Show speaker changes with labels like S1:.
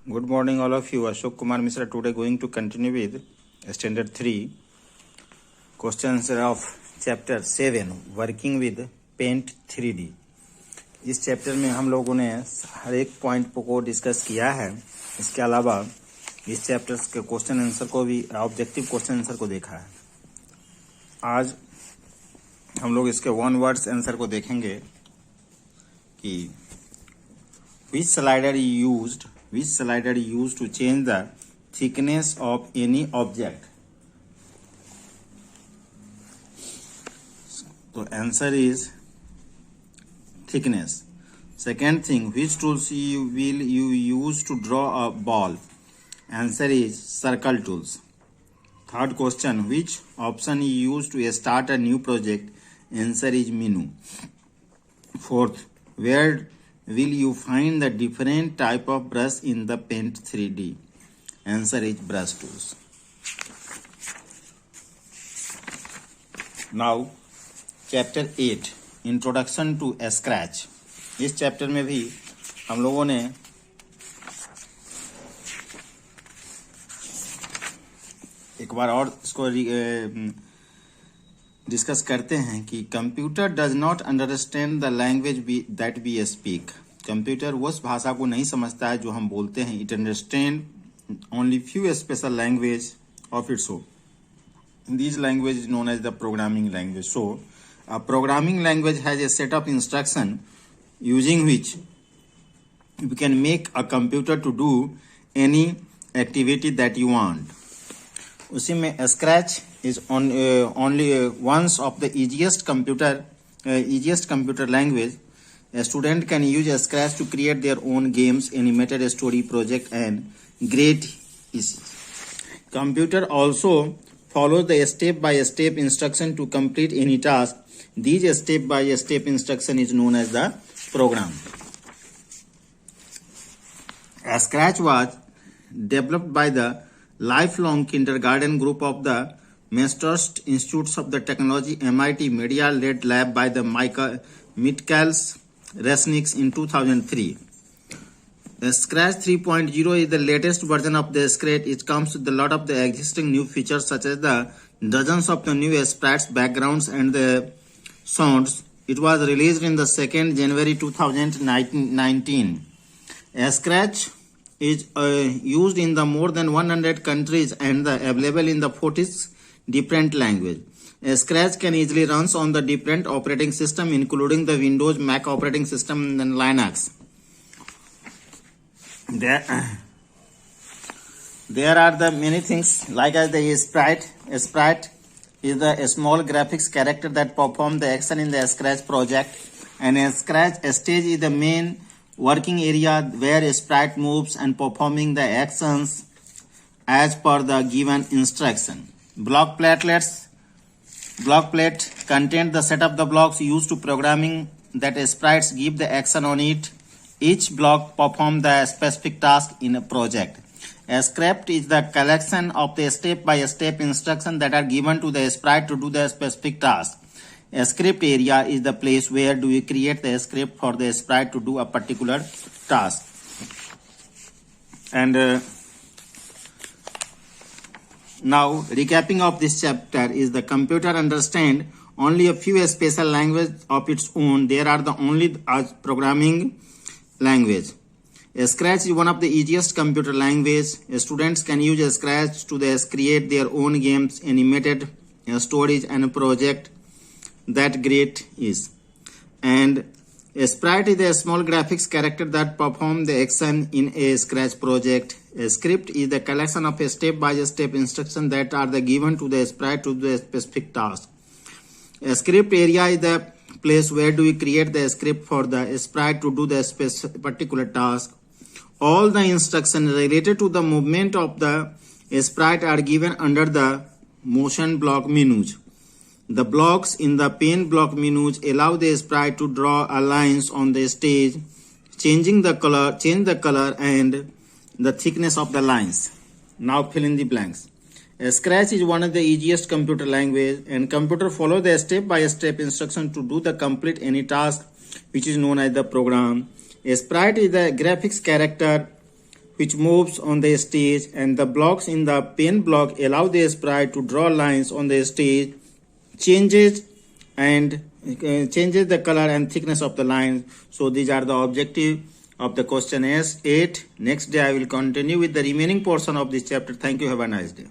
S1: Good morning, all of you. Ashok Kumar Misra today going to continue with Standard 3 question answer of Chapter 7 Working with Paint 3D. इस chapter में हम लोगों ने हर एक point को discuss किया है. इसके अलावा इस चैप्टर के क्वेश्चन आंसर को भी ऑब्जेक्टिव क्वेश्चन आंसर को देखा है. आज हम लोग इसके वन वर्ड्स आंसर को देखेंगे कि which slider used to change the thickness of any object. So answer is thickness. Second thing, which tools will you use to draw a ball? Answer is circle tools. Third question, which option you use to start a new project? Answer is menu. Fourth, where will you find the different type of brush in the Paint 3D? Answer is brush tools. Now, Chapter 8 Introduction to Scratch. इस chapter में भी हम लोगों ने एक बार और इसको discuss करते हैं कि computer does not understand the language that we speak. Computer उस भाषा को नहीं समझता है जो हम बोलते हैं. It understand only few special language of its own. This language is known as the programming language. So a programming language has a set of instruction using which you can make a computer to do any activity that you want. उसी में Scratch is only one of the easiest computer language. A student can use Scratch to create their own games, animated story project, and great essays. Computer also follows the step-by-step instruction to complete any task. These step-by-step instruction is known as the program. Scratch was developed by the lifelong kindergarten group of the Massachusetts Institute of the Technology MIT Media led by the Michael Resnick in 2003. Scratch 3.0 is the latest version of the Scratch. It comes with a lot of the existing new features such as the dozens of the new sprites, backgrounds, and the sounds. It was released in the 2nd January 2019. Scratch is used in the more than 100 countries and available in the 40 different languages. Scratch can easily run on the different operating system including the Windows, Mac operating system, and Linux. There are the many things like as the sprite. A sprite is the small graphics character that perform the action in the Scratch project, and a Scratch stage is the main working area where a sprite moves and performing the actions as per the given instruction. Block plate contain the set of the blocks used to programming that sprites give the action on it. Each block perform the specific task in a project. A script is the collection of the step-by-step instructions that are given to the sprite to do the specific task. A script area is the place where do we create the script for the sprite to do a particular task. And now recapping of this chapter is the computer understand only a few special language of its own. There are the only programming language. Scratch is one of the easiest computer language. Students can use Scratch to create their own games, animated stories, and project that great is. And a sprite is a small graphics character that perform the action in a Scratch project. A script is the collection of a step-by-step instructions that are given to the sprite to do a specific task. A script area is the place where do we create the script for the sprite to do the particular task. All the instructions related to the movement of the sprite are given under the motion block menus. The blocks in the paint block menus allow the sprite to draw a lines on the stage, change the color and the thickness of the lines. Now fill in the blanks. Scratch is one of the easiest computer language, and computer follow the step-by-step instruction to do the complete any task, which is known as the program. A sprite is the graphics character which moves on the stage, and the blocks in the paint block allow the sprite to draw lines on the stage, changes the color and thickness of the lines. So these are the objective of the question S8. Next day I will continue with the remaining portion of this chapter. Thank you. Have a nice day.